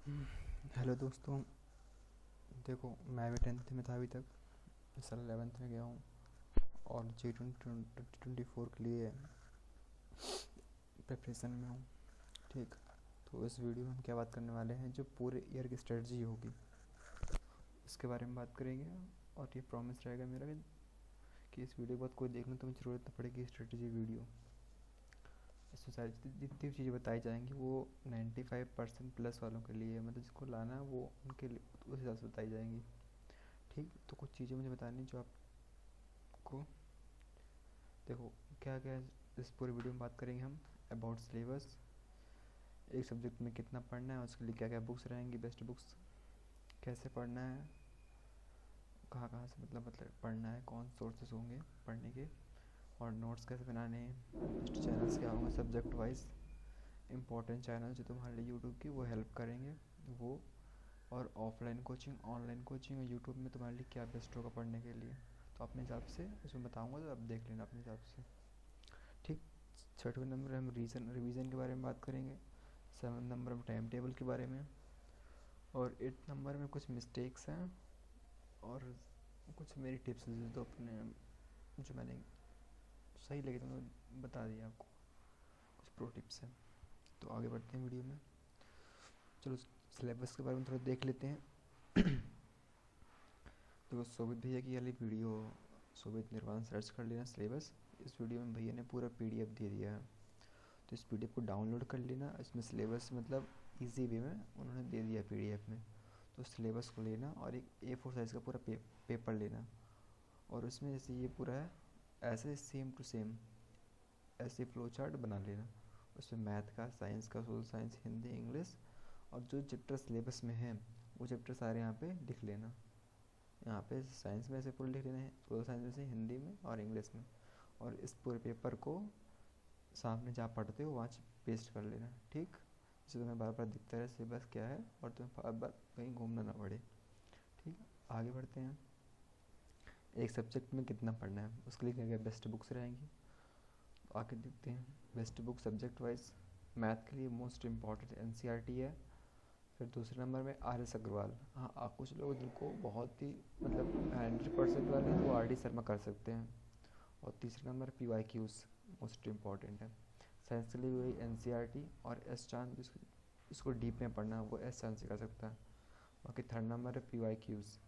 Hello दोस्तों। देखो, मैं भी 10th में था अभी तक। इस साल 11th में गया हूँ और G2024 के लिए प्रिपरेशन में हूँ। ठीक, तो इस वीडियो में हम क्या बात करने वाले हैं, जो पूरे ईयर की स्ट्रेटजी होगी उसके बारे में बात करेंगे। और ये प्रॉमिस रहेगा मेरा कि इस वीडियो के बाद कोई देखने तो मुझे ज़रूरत नहीं पड़ेगी स्ट्रेटजी वीडियो। इसमें सारी जितनी भी चीज़ें बताई जाएंगी वो 95% प्लस वालों के लिए, मतलब जिसको लाना है वो उनके लिए उस हिसाब से बताई जाएंगी। ठीक, तो कुछ चीज़ें मुझे बतानी जो आपको, देखो क्या क्या इस पूरी वीडियो में बात करेंगे हम। अबाउट सिलेबस, एक सब्जेक्ट में कितना पढ़ना है, उसके लिए क्या क्या बुक्स रहेंगी, बेस्ट बुक्स, कैसे पढ़ना है, कहाँ कहाँ से मतलब पढ़ना है, कौन सोर्सेज होंगे पढ़ने के, और नोट्स कैसे बनाने हैं, बेस्ट चैनल्स क्या होंगे सब्जेक्ट वाइज, इंपॉर्टेंट चैनल जो तुम्हारे लिए यूट्यूब की वो हेल्प करेंगे वो, और ऑफलाइन कोचिंग, ऑनलाइन कोचिंग और यूट्यूब में तुम्हारे लिए क्या बेस्ट होगा पढ़ने के लिए। तो अपने हिसाब से उसमें बताऊँगा, तो आप देख लेना अपने हिसाब से। ठीक, छठवें नंबर हम रिवीजन के बारे में बात करेंगे। 7 नंबर में टाइम टेबल के बारे में, और 8 नंबर में कुछ मिस्टेक्स हैं और कुछ मेरी टिप्स जो अपने जो मैंने सही लगे तो मैं बता दिया आपको, कुछ प्रो टिप्स हैं। तो आगे बढ़ते हैं वीडियो में। चलो सिलेबस के बारे में थोड़ा देख लेते हैं। तो शोभित भैया की वाली वीडियो, शोभित निर्वाण सर्च कर लेना सिलेबस। इस वीडियो में भैया ने पूरा पीडीएफ दे दिया है, तो इस पीडीएफ को डाउनलोड कर लेना। इसमें सिलेबस मतलब इजी वे में उन्होंने दे दिया पीडीएफ में। तो सिलेबस को लेना और एक A4 साइज़ का पूरा पेपर लेना, और उसमें जैसे ये पूरा है ऐसे सेम टू सेम ऐसे फ्लो चार्ट बना लेना। उसमें मैथ का, साइंस का, सोशल साइंस, हिंदी, इंग्लिश, और जो चैप्टर सिलेबस में है वो चैप्टर सारे यहाँ पे लिख लेना। यहाँ पे साइंस में से पूरे लिख लेना है, सोशल साइंस में से हिंदी में और इंग्लिश में, और इस पूरे पेपर को सामने जहाँ पढ़ते हो वहाँ पेस्ट कर लेना। ठीक, जिससे तुम्हें बार बार दिखता रहे सिलेबस क्या है और तुम्हें बार बार कहीं घूमना ना पड़े। ठीक, आगे बढ़ते हैं। एक सब्जेक्ट में कितना पढ़ना है उसके लिए क्या क्या बेस्ट बुक्स रहेंगी, तो आगे देखते हैं। Best book subject wise, math के लिए मोस्ट इम्पॉर्टेंट NCERT है। फिर दूसरे नंबर में RS अग्रवाल। हाँ, कुछ लोग जिनको बहुत ही मतलब 100% वाले हैं वो RD शर्मा कर सकते हैं। और तीसरे नंबर PYQs मोस्ट इम्पॉर्टेंट है। साइंस के लिए वही NCERT, और एस चांद इसको डीप में पढ़ना है वो एस चांद से कर सकता है। बाकी थर्ड नंबर है PYQs।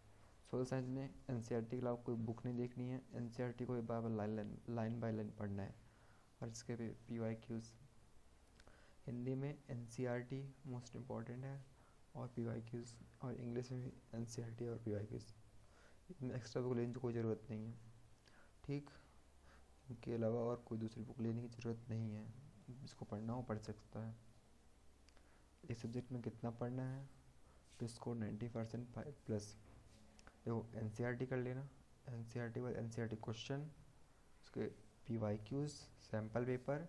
सोशल साइंस में NCERT के अलावा कोई बुक नहीं देखनी है, NCERT को बार बार लाइन बाय लाइन पढ़ना है, और इसके भी PYQs। हिंदी में NCERT मोस्ट इम्पॉर्टेंट है और PYQs, और इंग्लिश में भी NCERT और PYQs। इसमें एक्स्ट्रा बुक लेने की कोई ज़रूरत नहीं है। ठीक, इनके अलावा और कोई दूसरी बुक लेने की ज़रूरत नहीं है, जिसको पढ़ना हो पढ़ सकता है। इस सब्जेक्ट में कितना पढ़ना है, तो इसको 90% प्लस। देखो NCERT कर लेना, NCERT बाद NCERT क्वेश्चन, उसके PYQs, सैम्पल पेपर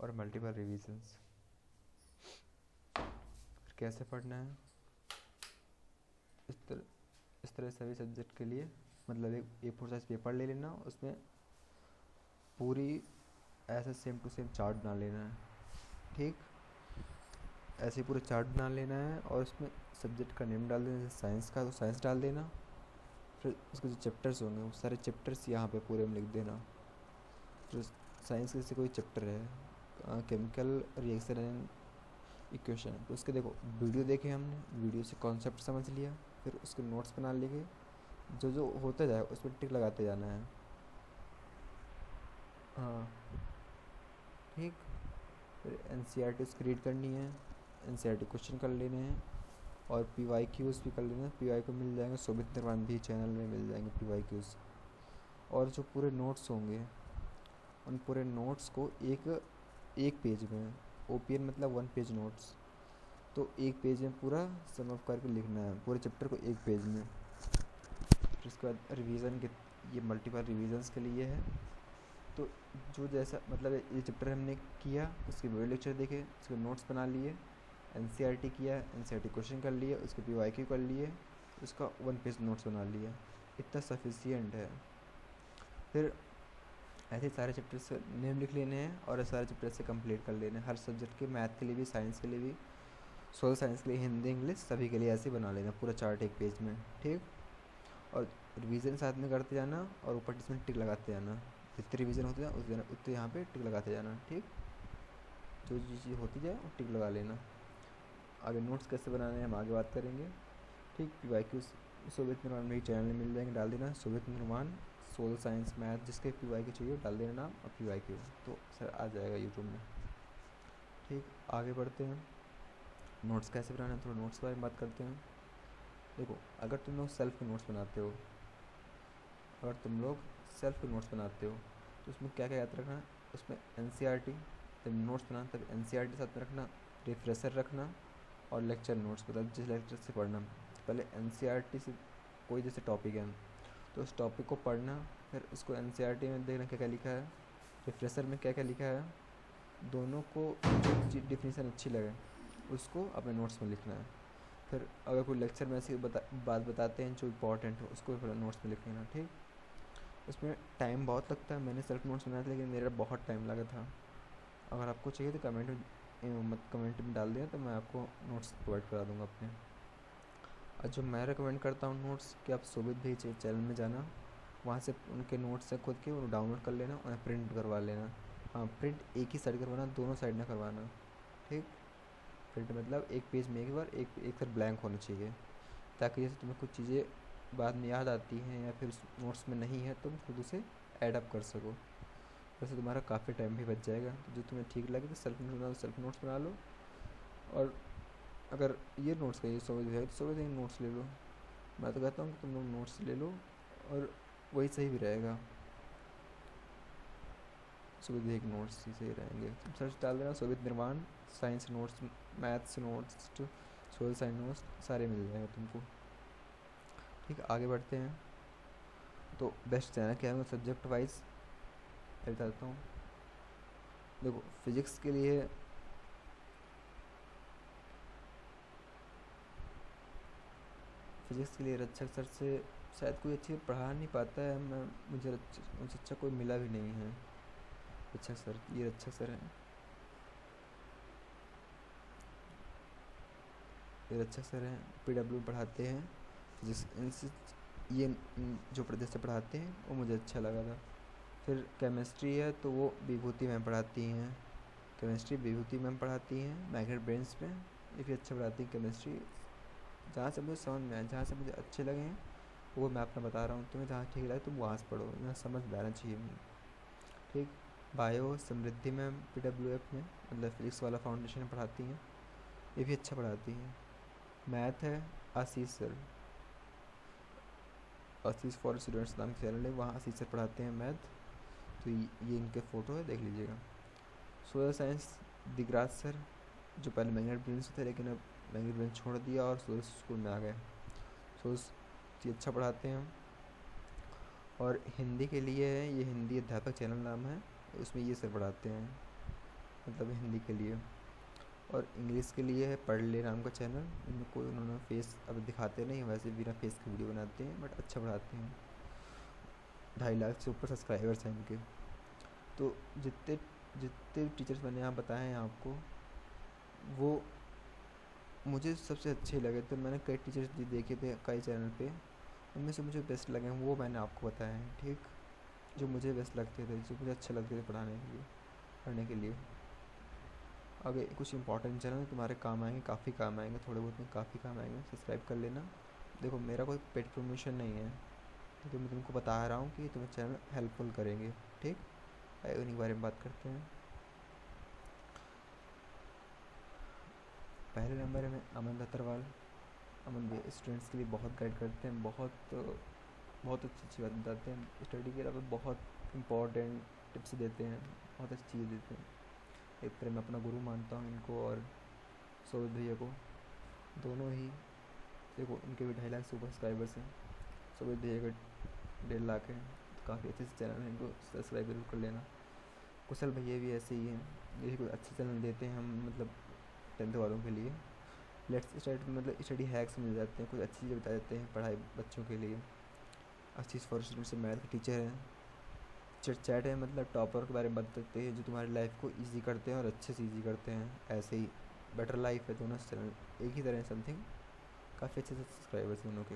और मल्टीपल रिविजन्स। फिर कैसे पढ़ना है, इस तरह सभी सब्जेक्ट के लिए मतलब एक A4 साइज पेपर ले लेना, उसमें पूरी ऐसे सेम टू सेम चार्ट बना लेना है। ठीक, ऐसे पूरा चार्ट बना लेना है, और उसमें सब्जेक्ट का नेम डाल देना। जैसे साइंस का तो साइंस डाल देना, फिर उसके जो चैप्टर्स होंगे वो सारे चैप्टर्स यहाँ पे पूरे में लिख देना। फिर साइंस के जैसे कोई चैप्टर है केमिकल रिएक्शन एंड इक्वेशन, तो उसके देखो वीडियो देखे हमने, वीडियो से कॉन्सेप्ट समझ लिया, फिर उसके नोट्स बना लिए, जो जो होता जाए उस पर टिक लगाते जाना है। हाँ, ठीक, फिर NCERT उसकी रीड करनी है, NCERT क्वेश्चन कर लेने हैं, और PYQs भी कर लेना है। PYQ मिल जाएंगे शोभित निर्वाण भी चैनल में मिल जाएंगे PYQs। और जो पूरे नोट्स होंगे उन पूरे नोट्स को एक एक पेज में, OPN मतलब 1 पेज नोट्स, तो एक पेज में पूरा सम अप करके लिखना है पूरे चैप्टर को एक पेज में। फिर उसके बाद रिवीजन के, ये मल्टीपल रिवीजन्स के लिए है। तो जो जैसा मतलब ये चैप्टर हमने किया उसके वीडियो लेक्चर देखे, उसके नोट्स बना लिए, NCERT किया, NCERT क्वेश्चन कर लिए, उसके PYQ कर लिए, उसका 1 पेज नोट्स बना लिया, इतना सफिशियंट है। फिर ऐसे सारे चैप्टर से नेम लिख लेने हैं और सारे चैप्टर से कंप्लीट कर लेने हैं, हर सब्जेक्ट के, मैथ के लिए भी, साइंस के लिए भी, सोशल साइंस के लिए हिंदी इंग्लिश सभी के लिए ऐसे ही बना लेना पूरा चार्ट एक पेज में, ठीक। और रिवीजन साथ में करते जाना और ऊपर इसमें टिक लगाते जाना, जितने रिवीजन होते जाए उतने यहाँ पे टिक लगाते जाना, ठीक। जो चीज़ होती जाए वो टिक लगा लेना। आगे नोट्स कैसे बनाने हैं हम आगे बात करेंगे, ठीक। PYQ शोभित निर्माण मेरी चैनल में मिल जाएंगे, डाल देना शोभित निर्माण सोशल साइंस मैथ, जिसके PYQ चाहिए डाल देना नाम और PYQ, तो सर आ जाएगा यूट्यूब में, ठीक। आगे बढ़ते हैं, नोट्स कैसे बनाना है, थोड़ा नोट्स के बारे में बात करते हैं। देखो अगर तुम लोग सेल्फ के नोट्स बनाते हो, तो उसमें क्या क्या याद रखना है, उसमें NCERT, जब नोट्स बनाना तब NCERT साथ में रखना, रिफ्रेशर रखना और लेक्चर नोट्स, मतलब जिस लेक्चर से पढ़ना। पहले NCERT से कोई जैसे टॉपिक है तो उस टॉपिक को पढ़ना, फिर उसको NCERT में देखना क्या क्या लिखा है, रिफ्रेशर में क्या क्या लिखा है, दोनों को जो डिफिनीसन अच्छी लगे उसको अपने नोट्स में लिखना है। फिर अगर कोई लेक्चर में ऐसी बात बताते हैं जो इम्पोर्टेंट हो उसको भी नोट्स में लिख लेना, ठीक। उसमें टाइम बहुत लगता है, मैंने सेल्फ नोट्स बनाया था लेकिन मेरा बहुत टाइम लगा था। अगर आपको चाहिए तो कमेंट में डाल दें तो मैं आपको नोट्स प्रोवाइड करा दूँगा अपने। और जो मैं रिकमेंड करता हूँ नोट्स कि आप शोभित भाई चैनल में जाना, वहाँ से उनके नोट्स से खुद के वो डाउनलोड कर लेना और प्रिंट करवा लेना। हाँ, प्रिंट एक ही साइड करवाना, दोनों साइड ना करवाना, ठीक। प्रिंट मतलब एक पेज में एक बार एक साइड ब्लैंक होना चाहिए, ताकि जैसे तुम्हें कुछ चीज़ें बाद में याद आती हैं या फिर नोट्स में नहीं है तो तुम खुद उसे ऐड अप कर सको। वैसे तुम्हारा काफ़ी टाइम भी बच जाएगा। तो जो तुम्हें ठीक लगे तो सेल्फ नोट्स बना लो, और अगर ये नोट्स का ये शोभित है तो शोभित एक नोट्स ले लो। मैं तो कहता हूँ कि तुम लोग नोट्स ले लो और वही सही भी रहेगा, शोभित एक नोट्स ही सही रहेंगे। तुम सर्च डाल देना शोभित निर्माण science notes, maths notes, social science notes सारे मिल जाएंगे तुमको, ठीक। आगे बढ़ते हैं, तो बेस्ट चैनल क्या है सब्जेक्ट वाइज बताता हूँ। देखो फिजिक्स के लिए रक्षक सर से शायद कोई अच्छी पढ़ा नहीं पाता है, मुझे उनसे अच्छा कोई मिला भी नहीं है। रक्षक सर, ये रक्षक सर हैं, ये रक्षक सर हैं, PW पढ़ाते हैं इनसे ये जो प्रदेश से पढ़ाते हैं वो मुझे अच्छा लगा था। फिर केमिस्ट्री है तो वो विभूति मैम पढ़ाती हैं, विभूति मैम पढ़ाती हैं मैग्नेट ब्रेन्स में, ये भी अच्छा पढ़ाती हैं केमिस्ट्री। जहाँ से मुझे समझ में आए, जहाँ से मुझे अच्छे लगे हैं वो मैं अपना बता रहा हूँ तुम्हें, जहाँ ठीक लगे तुम वहाँ से पढ़ो, यहाँ समझ में आना चाहिए, ठीक। बायो समृद्धि मैम PWF में मतलब फिजिक्स वाला फाउंडेशन में पढ़ाती हैं, ये भी अच्छा पढ़ाती हैं। मैथ है आशीष सर, आशीष फॉर स्टूडेंट्स नाम के चैनल है, वहाँ आशीष सर पढ़ाते हैं मैथ, तो ये इनके फ़ोटो है, देख लीजिएगा। सोशल साइंस दिगराज सर, जो पहले मैग्नेट ब्रेन्स थे लेकिन अब मैग्नेट ब्रेन्स छोड़ दिया और सोशल स्कूल में आ गए, ये अच्छा पढ़ाते हैं। और हिंदी के लिए है, ये हिंदी अध्यापक चैनल नाम है, उसमें ये सर पढ़ाते हैं, मतलब हिंदी के लिए। और इंग्लिश के लिए है पढ़ ले नाम का चैनल, इनमें कोई उन्होंने फेस अब दिखाते नहीं, वैसे बिना फेस की वीडियो बनाते हैं बट अच्छा पढ़ाते हैं। 2.5 लाख से ऊपर सब्सक्राइबर्स हैं इनके। तो जितने जितने टीचर्स मैंने यहाँ बताए हैं आपको, वो मुझे सबसे अच्छे लगे। तो मैंने कई टीचर्स देखे थे कई चैनल पे, उनमें से मुझे बेस्ट लगे वो मैंने आपको बताए हैं, ठीक। जो मुझे बेस्ट लगते थे, जो मुझे अच्छे लगते थे पढ़ने के लिए। आगे कुछ इंपॉर्टेंट चैनल तुम्हारे काम आएंगे, काफ़ी काम आएंगे, थोड़े बहुत में काफ़ी काम आएंगे, सब्सक्राइब कर लेना। देखो मेरा कोई पेड प्रमोशन नहीं है, तो मैं तुमको बता रहा हूँ कि तुम्हें चैनल हेल्पफुल करेंगे, ठीक। उन्हीं के बारे में बात करते हैं। पहले नंबर में अमन दत्तरवाल, अमन भी स्टूडेंट्स के लिए बहुत गाइड करते हैं, बहुत अच्छी बात बताते हैं, स्टडी के अलावा बहुत इंपॉर्टेंट टिप्स देते हैं, बहुत अच्छी चीज़ देते हैं। एक तरह मैं अपना गुरु मानता हूँ इनको और शोभित भैया को, दोनों ही। देखो उनके भी 2.5 लाख से ऊपर सब्सक्राइबर्स हैं, शोभित भैया का 1.5 लाख है, काफ़ी अच्छे से चैनल है, इनको सब्सक्राइब जरूर कर लेना। कुशल भैया भी ऐसे ही हैं, यही कोई अच्छे चैनल देते हैं हम मतलब 10th वालों के लिए। लेट्स स्टार्ट मतलब स्टडी हैक्स मिल जाते हैं, कुछ अच्छी चीज़ें बता देते हैं पढ़ाई बच्चों के लिए। आशीष फॉर स्टूडेंट्स से मैथ के टीचर हैं। चैट है मतलब टॉपर के बारे में बताते हैं जो तुम्हारी लाइफ को ईजी करते हैं और अच्छे से ईजी करते हैं, ऐसे ही बेटर लाइफ है, दोनों चैनल एक ही तरह समथिंग, काफ़ी अच्छे सब्सक्राइबर्स हैं दोनों के।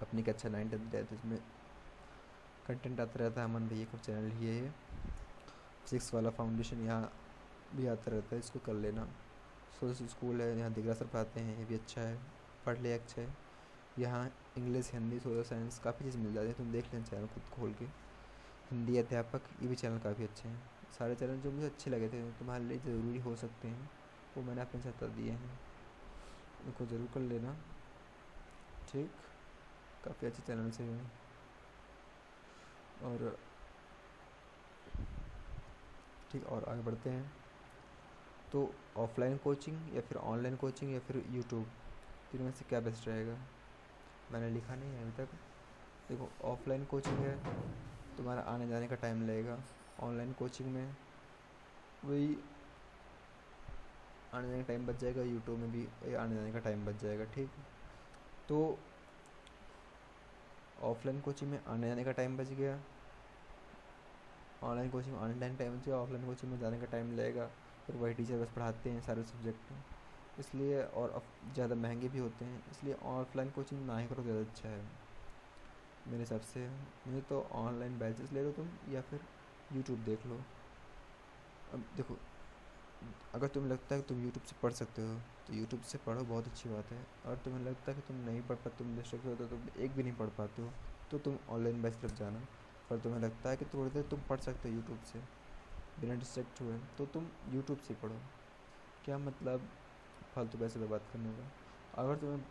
अपनी कक्षा 9 10 11 इसमें कंटेंट आता रहता है। अमन भैया का चैनल ही है, 6 वाला फाउंडेशन, यहाँ भी आता रहता है, इसको कर लेना। सोशल स्कूल है, यहाँ दिगरा सर पढ़ाते हैं, ये भी अच्छा है, पढ़ ले अच्छा है। यहाँ इंग्लिश, हिंदी, सोशल साइंस काफ़ी चीज़ मिल जाती है, तुम देख लेना चैनल खुद खोल के। हिंदी अध्यापक, ये भी चैनल काफ़ी अच्छे हैं। सारे चैनल जो मुझे अच्छे लगे थे, तुम्हारे लिए ज़रूरी हो सकते हैं, वो मैंने अपने साथ बता दिए हैं, उनको ज़रूर कर लेना, ठीक। काफ़ी अच्छे चैनल से हैं। और ठीक, और आगे बढ़ते हैं। तो ऑफलाइन कोचिंग या फिर ऑनलाइन कोचिंग या फिर यूट्यूब, तीनों में से क्या बेस्ट रहेगा? मैंने लिखा नहीं है अभी तक। देखो, ऑफलाइन कोचिंग है, तुम्हारा आने जाने का टाइम लगेगा। ऑनलाइन कोचिंग में वही आने जाने का टाइम बच जाएगा, यूट्यूब में भी आने जाने का टाइम बच जाएगा, ठीक। तो ऑफलाइन कोचिंग में आने जाने का टाइम बच गया, ऑनलाइन कोचिंग में आने जाने का टाइम बच गया, ऑफलाइन कोचिंग में जाने का टाइम लगेगा, फिर वही टीचर बस पढ़ाते हैं सारे सब्जेक्ट, इसलिए और ज़्यादा महंगे भी होते हैं, इसलिए ऑफलाइन कोचिंग ना ही करो, ज़्यादा अच्छा है मेरे हिसाब से। नहीं तो ऑनलाइन बैचेस ले लो तुम, या फिर यूट्यूब देख लो। अब देखो, अगर तुम्हें लगता है कि तुम यूट्यूब से पढ़ सकते हो तो यूट्यूब से पढ़ो, बहुत अच्छी बात है। और तुम्हें लगता है कि तुम नहीं पढ़ पाते, तुम डिस्ट्रैक्ट हो, तो तुम एक भी नहीं पढ़ पाते हो, तो तुम ऑनलाइन बैच तरफ जाना। पर तुम्हें लगता है कि थोड़ी देर तुम पढ़ सकते हो यूट्यूब से बिना डिस्ट्रैक्ट हुए, तो तुम यूट्यूब से पढ़ो। क्या मतलब फालतू पैसे बर्बाद करने का। अगर तुम्हें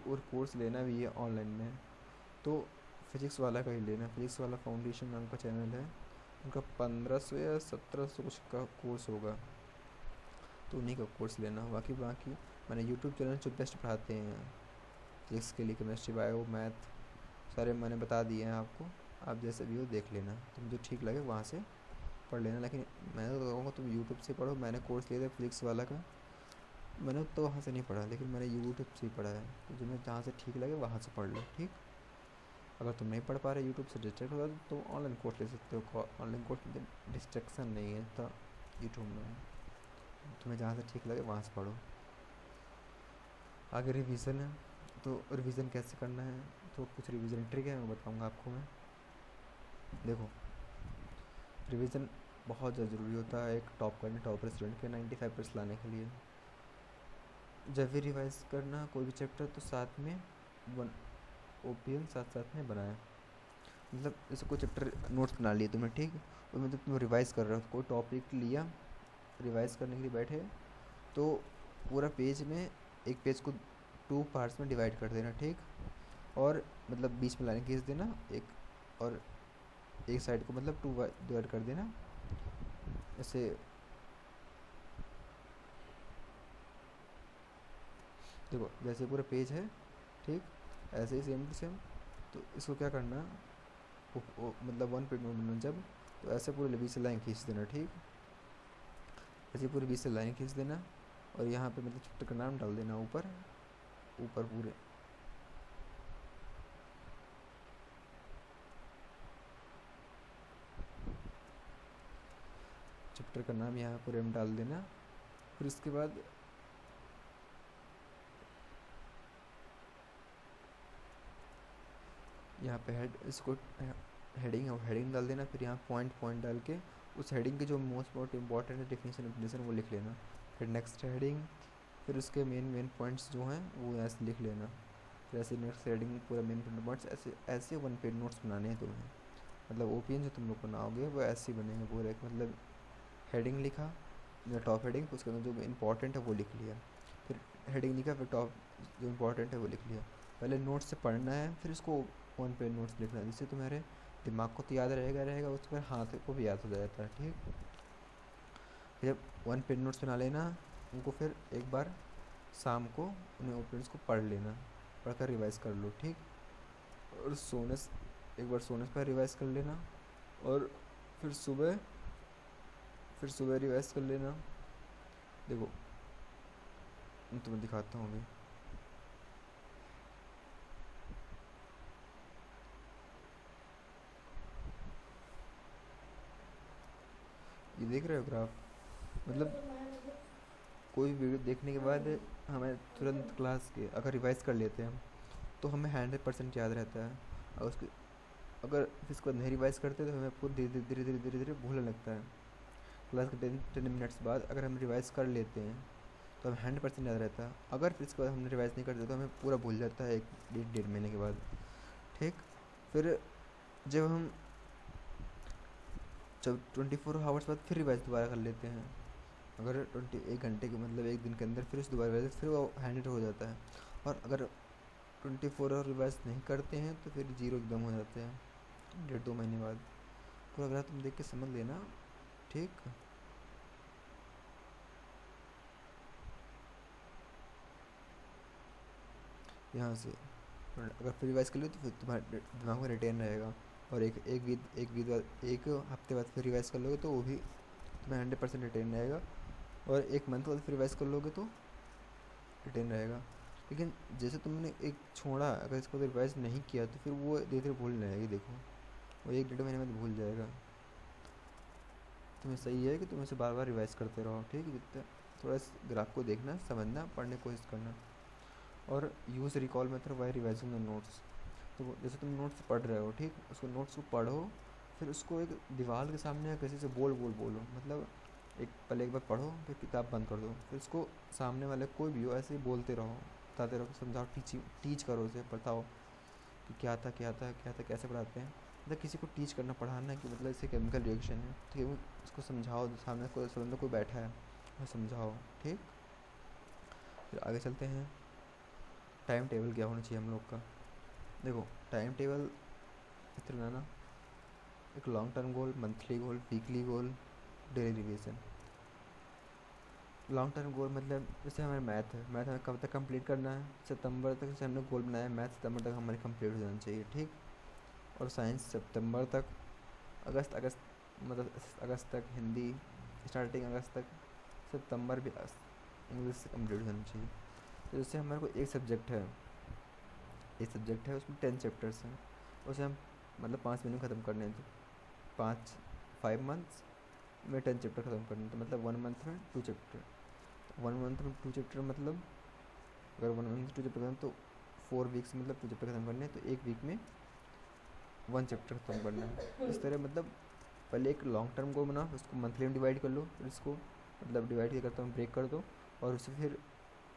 और कोर्स लेना भी है ऑनलाइन में, तो फिजिक्स वाला का ही लेना। फिजिक्स वाला फाउंडेशन नाम का चैनल है, उनका 1500 या 1700 कुछ का कोर्स होगा, तो उन्हीं का कोर्स लेना। बाकी बाकी मैंने यूट्यूब चैनल जो बेस्ट पढ़ाते हैं फिजिक्स के लिए, केमिस्ट्री, बायो, मैथ, सारे मैंने बता दिए हैं आपको। आप जैसे भी हो देख लेना, तुम जो ठीक लगे वहाँ से पढ़ लेना। लेकिन मैं तो कहूँगा तुम यूट्यूब से पढ़ो। मैंने कोर्स लिया था फिजिक्स वाला का, मैंने तो वहाँ से नहीं पढ़ा, लेकिन मैंने यूट्यूब से ही पढ़ा है। तो तुम्हें जहाँ से ठीक लगे वहाँ से पढ़ लो, ठीक। अगर तुम नहीं पढ़ पा रहे, यूट्यूब से डिस्ट्रैक्ट हो जाए, तो ऑनलाइन कोर्स ले सकते हो। ऑनलाइन कोर्स में डिस्ट्रैक्शन नहीं है, तो यूट्यूब में तुम्हें जहाँ से ठीक लगे वहाँ से पढ़ो। आगे रिवीजन है, तो रिवीजन कैसे करना है, तो कुछ रिवीजन ट्रिक है, मैं बताऊँगा आपको। मैं देखो, रिवीजन बहुत ज़्यादा ज़रूरी होता है एक टॉपर स्टूडेंट के 95% लाने के लिए। जब भी रिवाइज करना कोई भी चैप्टर, तो साथ में वन ओपिनियन साथ साथ में बनाए। मतलब जैसे कोई चैप्टर नोट्स बना लिए तुमने, ठीक, उसमें जब तुम रिवाइज़ कर रहे हो, कोई टॉपिक लिया, रिवाइज़ करने के लिए बैठे, तो पूरा पेज में, एक पेज को 2 पार्ट्स में डिवाइड कर देना, ठीक। और मतलब बीच में लाइन खींच देना एक, और एक साइड को मतलब 2 डिवाइड कर देना। ऐसे देखो, जैसे पूरा पेज है, ठीक, ऐसे ही सेम टू सेम। तो इसको क्या करना, मतलब 1 पेज में बनना जब, तो ऐसे पूरे बीच से लाइन खींच देना, ठीक। ऐसे पूरे बीच से लाइन खींच देना, और यहाँ पे मतलब चैप्टर का नाम डाल देना ऊपर ऊपर पूरे। चैप्टर का नाम यहाँ पूरे में डाल देना। फिर उसके बाद यहाँ पे इसको हेडिंग डाल देना। फिर यहाँ पॉइंट डाल के उस हेडिंग के जो मोस्ट इम्पॉर्टेंट डेफिनेशन वो लिख लेना। फिर नेक्स्ट हेडिंग, फिर उसके मेन पॉइंट्स जो हैं वो ऐसे लिख लेना। फिर ऐसे नेक्स्ट हेडिंग पूरा मेन पॉइंट्स, ऐसे ऐसे 1 पेज नोट्स बनाने हैं तुम्हें। मतलब ओपिनियन जो तुम लोग बनाओगे वो ऐसे ही बनेंगे पूरे। मतलब हेडिंग लिखा, टॉप हेडिंग, उसके अंदर जो इम्पोर्टेंट है वो लिख लिया। फिर हेडिंग लिखा, फिर टॉप जो इम्पोर्टेंट है वो लिख लिया। पहले नोट्स से पढ़ना है, फिर इसको 1 पेज नोट्स लिखना है, जिससे तुम्हारे दिमाग को तो याद रहेगा उसके बाद हाथ को भी याद हो जाता है, ठीक। फिर जब 1 पेज नोट्स बना लेना उनको, फिर एक बार शाम को उन्हें ओपिनियंस को पढ़ लेना, पढ़कर रिवाइज़ कर लो, ठीक। और एक बार सोने पर रिवाइज़ कर लेना, और फिर सुबह रिवाइज़ कर लेना। देखो, मैं तुम्हें दिखाता हूँ अभी। ये देख रहे हो ग्राफ, मतलब कोई वीडियो देखने के बाद हमें तुरंत क्लास के अगर रिवाइज कर लेते हैं तो हमें 100% याद रहता है। और उसके अगर फिर उसको नहीं रिवाइज करते तो हमें पूरा धीरे धीरे धीरे धीरे धीरे भूलने लगता है। क्लास के 10 मिनट्स बाद अगर हम रिवाइज कर लेते हैं तो हमें 100% याद रहता है। अगर फिर इसके बाद हमने रिवाइज नहीं करते तो हमें पूरा भूल जाता है एक 1.5 महीने के बाद। ठीक। फिर जब हम 24 आवर्स बाद फिर रिवाइज दोबारा कर लेते हैं, अगर 1 घंटे के मतलब एक दिन के अंदर फिर उस दोबारा रिवाइज फिर वो हैंडेड हो जाता है। और अगर 24 आवर रिवाइज नहीं करते हैं तो फिर जीरो एकदम हो जाते हैं 1.5-2 महीने बाद। पूरा अगर तुम देख के समझ लेना। ठीक। यहाँ से अगर फिर रिवाइज कर लो तो फिर तुम्हारे दिमाग में रिटेन रहेगा। और एक हफ्ते बाद फिर रिवाइज कर लोगे तो वो भी तुम्हें 100% रिटेन रहेगा। और एक मंथ बाद फिर रिवाइज कर लोगे तो रिटेन रहेगा। लेकिन जैसे तुमने एक छोड़ा, अगर इसको रिवाइज नहीं किया तो फिर वो धीरे धीरे भूल जाएगी। देखो वो 1-1.5 महीने में भूल जाएगा। तुम्हें सही है कि तुम इसे बार बार रिवाइज करते रहो। ठीक है। जितना थोड़ा इस ग्राफ को देखना, समझना, पढ़ने की कोशिश करना। और use recall method by revising the notes. तो जैसे तुम नोट्स पढ़ रहे हो, ठीक, उसको नोट्स को पढ़ो, फिर उसको एक दीवार के सामने या किसी से बोलो। मतलब एक बार पढ़ो, फिर किताब बंद कर दो, फिर उसको सामने वाले कोई भी हो ऐसे ही बोलते रहो, बताते रहो, समझाओ, टीच करो उसे, बताओ कि क्या था क्या था क्या था, कैसे पढ़ाते हैं। मतलब किसी को टीच करना, पढ़ाना कि मतलब इससे केमिकल रिएक्शन है, ठीक है, उसको समझाओ, सामने कोई बैठा है वो समझाओ। ठीक। फिर आगे चलते हैं। टाइम टेबल क्या होना चाहिए हम लोग का। देखो टाइम टेबल इतना ना, एक long term goal, monthly goal, weekly goal, daily revision. Long term goal मतलब जैसे हमारे मैथ हमें कब तक कंप्लीट करना है, सितंबर तक। जैसे हमने गोल बनाया मैथ सितंबर तक हमारी कंप्लीट हो जाना चाहिए। ठीक। और साइंस सितंबर तक, अगस्त अगस्त मतलब अगस्त तक, हिंदी स्टार्टिंग अगस्त तक, सितंबर भी इंग्लिश से कंप्लीट हो जाना चाहिए। तो जैसे हमारे को एक सब्जेक्ट है उसमें 10 चैप्टर्स हैं, उसे हम मतलब 5 महीने में ख़त्म करने हैं। तो 5 मंथ्स में 10 चैप्टर ख़त्म करने हैं, तो मतलब 1 मंथ में 2 चैप्टर। 1 मंथ में 2 चैप्टर मतलब अगर 1 मंथ 2 चैप्टर खत्म तो 4 वीक्स मतलब 2 चैप्टर ख़त्म करने हैं। तो एक वीक में 1 चैप्टर ख़त्म करना है। इस तरह मतलब पहले एक लॉन्ग टर्म गोल बनाओ, उसको मंथली में डिवाइड कर लो, फिर इसको मतलब डिवाइड क्या करता हूँ, ब्रेक कर दो, और उसे फिर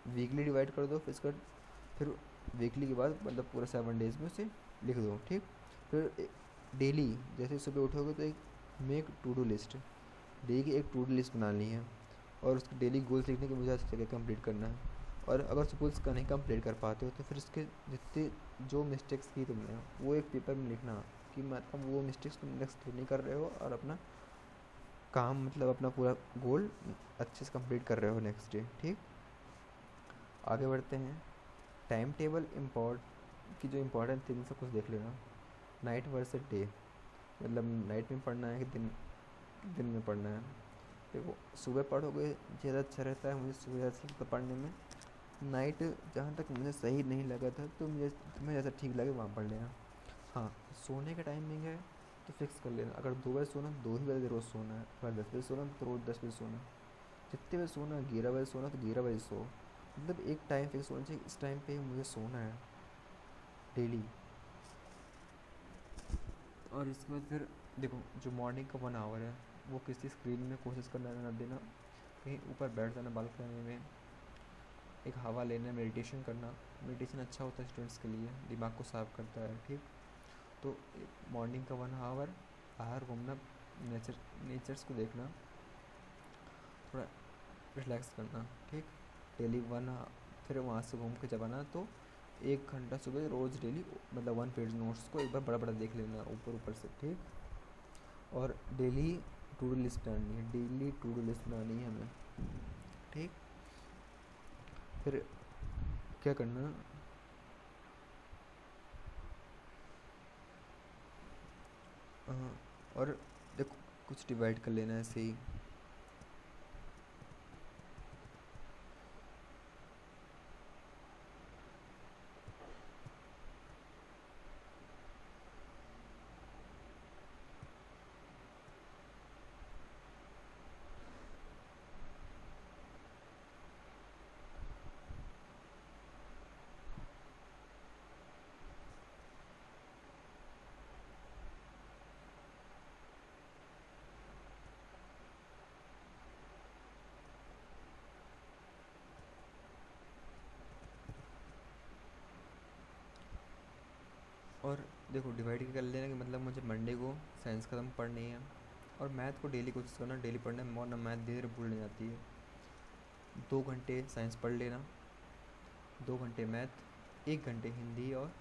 वीकली डिवाइड कर दो, फिर वीकली के बाद मतलब पूरा 7 डेज़ में उसे लिख दो। ठीक। फिर डेली जैसे सुबह उठोगे तो एक make to do list, daily की एक टू डू लिस्ट बनानी है, और उसके डेली गोल्स लिखने के मुझे जगह कंप्लीट करना है। और अगर सपोज उसका नहीं कंप्लीट कर पाते हो तो फिर उसके जितने जो मिस्टेक्स की तुमने वो एक पेपर में लिखना, कि मतलब वो मिस्टेक्स तुम नेक्स्ट नहीं कर रहे हो, और अपना काम मतलब अपना पूरा गोल अच्छे से कंप्लीट कर रहे हो नेक्स्ट डे। ठीक। आगे बढ़ते हैं। टाइम टेबल की जो इम्पोर्टेंट थिंग्स है कुछ देख लेना। नाइट वर्सेस डे, मतलब नाइट में पढ़ना है कि दिन में पढ़ना है। देखो सुबह पढ़ोगे ज़्यादा अच्छा रहता है, मुझे सुबह अच्छा लगता है पढ़ने में। नाइट जहाँ तक मुझे सही नहीं लगा था, तो तुम्हें जैसा ठीक लगे वहाँ पढ़ लेना। हाँ, सोने का टाइमिंग है तो फिक्स कर लेना। अगर 2 बजे सोना 2 ही बजे रोज़ सोना है, अगर 10 बजे सोना तो रोज़ 10 बजे सोना। जितने बजे सोना, 11 बजे सोना तो 11 बजे सो। मतलब एक टाइम फिक्स होना चाहिए, इस टाइम पे मुझे सोना है डेली। और इसके बाद फिर देखो जो मॉर्निंग का 1 आवर है वो किसी स्क्रीन में कोशिश करना ना देना, कहीं ऊपर बैठ जाना बालकनी में, एक हवा लेना, मेडिटेशन करना। मेडिटेशन अच्छा होता है स्टूडेंट्स के लिए, दिमाग को साफ करता है। ठीक। तो मॉर्निंग का 1 आवर बाहर घूमना, नेचर्स को देखना, थोड़ा रिलैक्स करना। ठीक। डेली फिर वहाँ से घूम के जब आना तो 1 घंटा सुबह रोज़ डेली मतलब 1 पेज नोट्स को एक बार बड़ा बड़ा देख लेना ऊपर से। ठीक। और डेली टू डू लिस्ट बनानी है हमें। ठीक। फिर क्या करना, और देखो कुछ डिवाइड कर लेना ऐसे ही। और देखो डिवाइड कर लेना कि मतलब मुझे मंडे को साइंस ख़त्म पढ़नी है और मैथ को डेली कोशिश करना डेली पढ़ना है, वरना मैथ धीरे धीरे भूलने जाती है। 2 घंटे साइंस पढ़ लेना, 2 घंटे मैथ, 1 घंटे हिंदी, और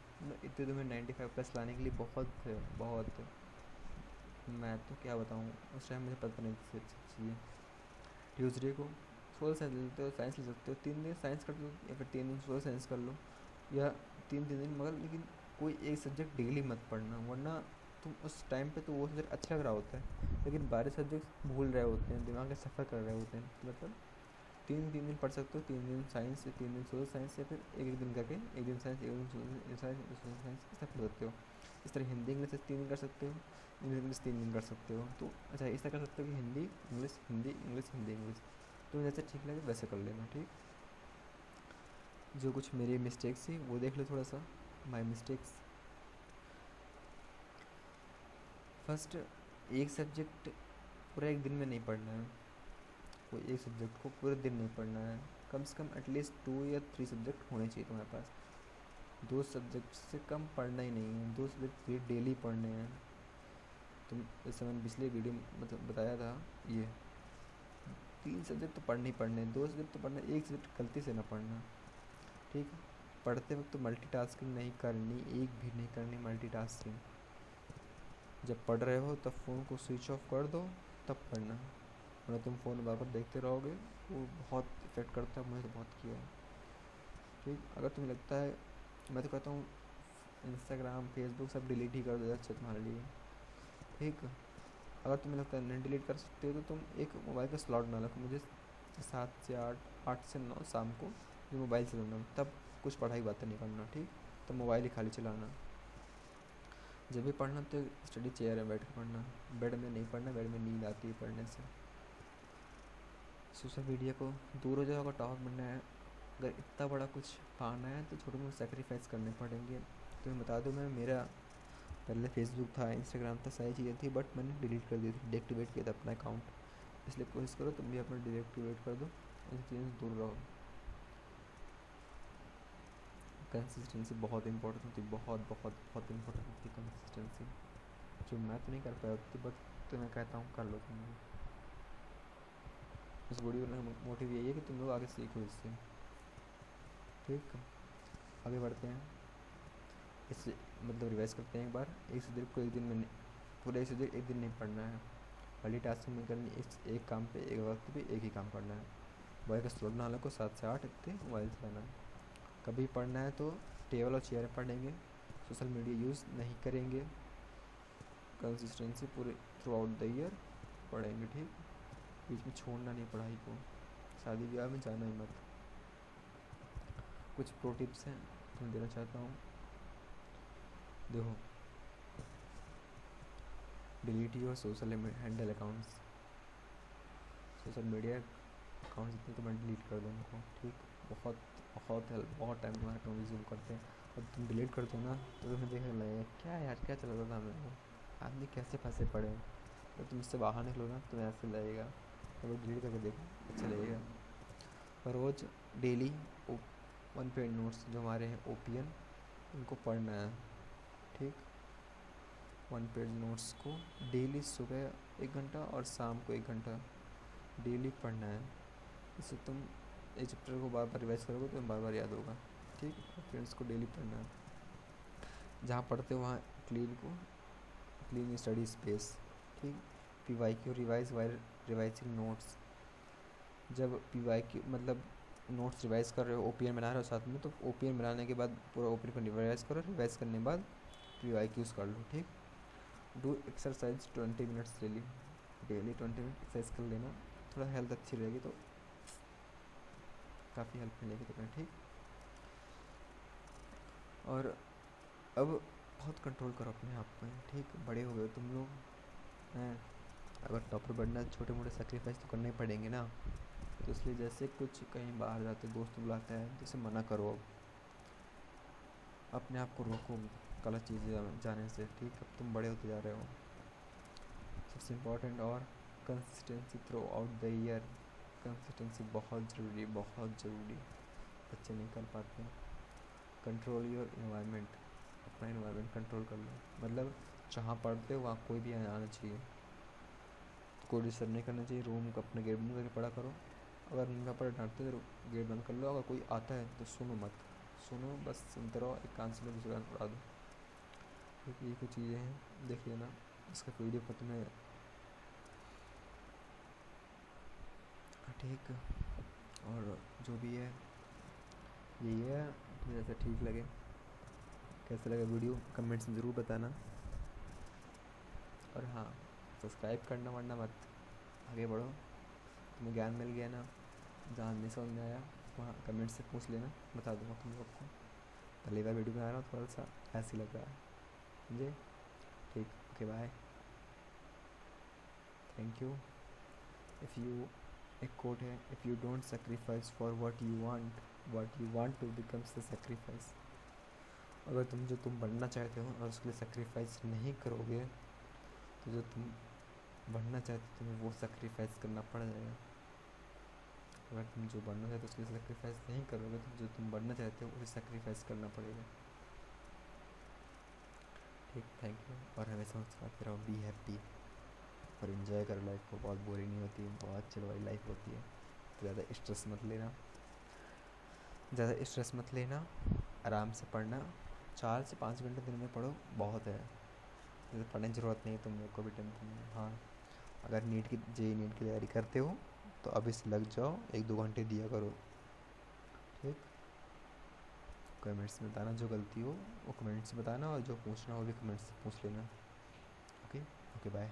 इतने तुम्हें 95+ लाने के लिए बहुत है, बहुत। मैं तो क्या बताऊँ, उस टाइम मुझे पता नहीं थी चीज़ें। ट्यूसडे को सोशल साइंस ले लेते हो, साइंस ले सकते हो, 3 दिन साइंस कर लो या फिर 3 दिन सोशल साइंस कर लो, या 3 दिन मगर लेकिन कोई एक सब्जेक्ट डेली मत पढ़ना, वरना तुम उस टाइम पे तो वो सब्जेक्ट अच्छा लग रहा होता है लेकिन बाकी सब्जेक्ट भूल रहे होते हैं, दिमाग में सफ़र कर रहे होते हैं। मतलब 3 दिन पढ़ सकते हो, 3 दिन साइंस या 3 दिन सोशल साइंस, या फिर एक एक दिन करके, एक दिन साइंस, एक दिन सोशल साइंस, इस तरह पढ़ सकते हो। इस तरह हिंदी इंग्लिश 3 दिन कर सकते हो, इंग्लिश 3 दिन कर सकते हो। तो अच्छा इस तरह कर सकते हो कि Hindi English, Hindi English, Hindi English, तो जैसे ठीक लगे वैसे कर लेना। ठीक, जो कुछ मेरी मिस्टेक्स थी वो देख लो थोड़ा सा, माई मिस्टेक्स। फर्स्ट, एक सब्जेक्ट पूरा एक दिन में नहीं पढ़ना है, कोई एक सब्जेक्ट को पूरे दिन नहीं पढ़ना है, कम से कम एटलीस्ट 2 या 3 सब्जेक्ट होने चाहिए तुम्हारे पास। 2 सब्जेक्ट से कम पढ़ना ही नहीं है, 2 सब्जेक्ट डेली पढ़ने हैं। तुम जैसे मैंने पिछले वीडियो मतलब बताया था, ये 3 सब्जेक्ट तो पढ़ने ही पढ़ने, 2 सब्जेक्ट तो पढ़ना, एक सब्जेक्ट गलती से ना पढ़ना। ठीक, पढ़ते वक्त तो मल्टीटास्किंग नहीं करनी, एक भी नहीं करनी मल्टीटास्किंग। जब पढ़ रहे हो तब फ़ोन को स्विच ऑफ कर दो, तब पढ़ना, वरना तुम फ़ोन बार बार देखते रहोगे, वो बहुत इफ़ेक्ट करता है, मुझे तो बहुत किया है। ठीक, अगर तुम्हें लगता है, मैं तो कहता हूँ इंस्टाग्राम फेसबुक सब डिलीट ही कर दो, अच्छा तुम्हारे लिए। ठीक, अगर तुम्हें लगता है नहीं डिलीट कर सकते हो तो तुम एक मोबाइल का स्लॉट बना लो, मुझे 7 से 8, 8 से 9 शाम को जो मोबाइल चलाना, तब कुछ पढ़ाई बातें नहीं करना। ठीक, तो मोबाइल ही खाली चलाना। जब भी पढ़ना तो स्टडी चेयर में बैठ कर पढ़ना, बेड में नहीं पढ़ना, बेड में नींद आती है पढ़ने से। सोशल मीडिया को दूर हो जाओ अगर टॉप बनना है। अगर इतना बड़ा कुछ पाना है तो छोटे मोटे सेक्रीफाइस करने पड़ेंगे। तो मैं बता दूँ, मैं मेरा पहले फेसबुक था, इंस्टाग्राम था, सारी चीज़ें थी, बट मैंने डिलीट कर दी थी, डीएक्टिवेट किया था अपना अकाउंट। इसलिए कोशिश करो तुम भी अपना डीएक्टिवेट कर दो, इन चीज़ों से दूर रहो। कंसिस्टेंसी बहुत इंपॉर्टेंट होती है, बहुत बहुत बहुत इंपॉर्टेंट होती है कंसिस्टेंसी, जो मैं तो नहीं कर पाया होती, बट तो मैं कहता हूँ कर लो तुम भी। इस वीडियो का मोटिव यही है कि तुम लोग आगे सीखो इससे। ठीक, आगे बढ़ते हैं, इससे मतलब रिवाइज करते हैं एक बार। एक सब्जेक्ट को एक दिन में पूरा एक सब्जेक्ट एक दिन नहीं पढ़ना है, मल्टीटास्किंग नहीं करनी, एक काम पे एक वक्त पे एक ही काम करना है। मोबाइल का स्लॉट बना लो, 7 से 8 इतने मोबाइल चलाना है। कभी पढ़ना है तो टेबल और चेयर पढ़ेंगे, सोशल मीडिया यूज़ नहीं करेंगे, कंसिस्टेंसी पूरे थ्रू आउट द ईयर पढ़ेंगे। ठीक, बीच में छोड़ना नहीं पढ़ाई को, शादी ब्याह में जाना ही मत। कुछ प्रो टिप्स हैं मैं देना चाहता हूँ। देखो, delete your social handle accounts, social media accounts जितने तो मैं डिलीट कर दूँ उनको। ठीक, बहुत बहुत हेल्प, बहुत टाइम तुम्हारा अकाउंट यूज़ करते हैं, और तुम डिलीट कर दो ना तो तुम्हें देखने लगेगा क्या यार क्या चल रहा था हमें, आदमी कैसे फंसे पड़े हैं। तो तुम इससे बाहर निकलो ना तुम्हें ऐसे लगेगा, तो डिलीट करके देखो, अच्छा लगेगा। और रोज़ डेली 1 पेज नोट्स जो हमारे हैं ओपियन, उनको पढ़ना है। ठीक, 1 पेज नोट्स को डेली सुबह 1 घंटा और शाम को 1 घंटा डेली पढ़ना है। इससे तुम इस चैप्टर को बार बार रिवाइज करोगे तो बार बार याद होगा। ठीक, फ्रेंड्स को डेली पढ़ना है। जहाँ पढ़ते हो वहाँ क्लीन स्टडी स्पेस। ठीक, PYQ revise while revising notes. जब PYQ मतलब नोट्स रिवाइज कर रहे हो, ओपीएन बना रहे हो साथ में, तो ओपीएन बनाने के बाद पूरा ओपीएन को रिवाइज करो, रिवाइज करने के बाद PYQs कर लो। ठीक, do exercise 20 minutes daily, daily 20 minute exercise कर लेना, थोड़ा हेल्थ अच्छी रहेगी तो काफ़ी हेल्प मिलेगी तुम्हें। ठीक, और अब बहुत कंट्रोल करो अपने आप में। ठीक, बड़े हो गए तुम लोग हैं, अगर टॉपर बनना है छोटे मोटे सेक्रीफाइस तो करने पड़ेंगे ना, तो इसलिए जैसे कुछ कहीं बाहर जाते दोस्त बुलाते हैं तो इसे मना करो, अपने आप को रोको गलत चीज़ें जाने से। ठीक, अब तुम बड़े होते जा रहे हो। सबसे इम्पोर्टेंट और consistency through out the year, consistency बहुत ज़रूरी, बहुत ज़रूरी, बच्चे नहीं कर पाते। कंट्रोल योर इन्वायरमेंट, अपना इन्वायरमेंट कंट्रोल कर लो, मतलब जहाँ पढ़ते हो वहाँ कोई भी आना चाहिए, कोई डिस्टर्ब नहीं करना चाहिए, रूम का अपने गेट बंद करके पढ़ा करो। अगर मम्मी पापा डांटते तो गेट बंद कर लो, अगर कोई आता है तो सुनो मत, सुनो बस सुनते रहो, एक कान से दूसरे कान पढ़ा दो। ठीक, ये कुछ चीज़ें हैं, देख लेना इसका वीडियो को तुम्हें। ठीक, और जो भी है यही है, तुम्हें जैसा ठीक लगे। कैसा लगा वीडियो कमेंट्स में ज़रूर बताना, और हाँ सब्सक्राइब करना वरना मत, आगे बढ़ो। तुम्हें ज्ञान मिल गया ना, जहाँ नहीं समझ में आया वहाँ कमेंट से पूछ लेना, बता दूँगा तुम लोग को। पहली बार वीडियो बना रहा हूँ, थोड़ा सा ऐसे ही लग रहा है मुझे। ठीक, okay bye, thank you. If you, एक कोट है, if you don't sacrifice for what you want to becomes the sacrifice. अगर तुम जो तुम बनना चाहते हो और उसके लिए सेक्रीफाइस नहीं करोगे तो जो तुम बनना चाहते हो तुम्हें वो सेक्रीफाइस करना पड़ जाएगा। अगर तुम जो बनना चाहते हो उसके लिए सेक्रीफाइस नहीं करोगे तो जो तुम बनना चाहते हो उसे सेक्रीफाइस करना पड़ेगा। ठीक, थैंक यू, और हमेशा मुस्कुराते रहो, बी हैप्पी और इन्जॉय करो लाइफ को, बहुत बोरिंग नहीं होती, बहुत चिल वाली लाइफ होती है। तो ज़्यादा स्ट्रेस मत लेना, ज़्यादा स्ट्रेस मत लेना, आराम से पढ़ना, 4 से 5 घंटे दिन में पढ़ो, बहुत है। जैसे पढ़ने की ज़रूरत नहीं है तुम लोग को भी, टेंशन नहीं। हाँ, अगर नीट की तैयारी करते हो तो अभी से लग जाओ, 1-2 घंटे दिया करो। ठीक, कमेंट्स में बताना जो गलती हो वो कमेंट्स में बताना, और जो पूछना हो भी कमेंट्स से पूछ लेना। Okay, okay bye.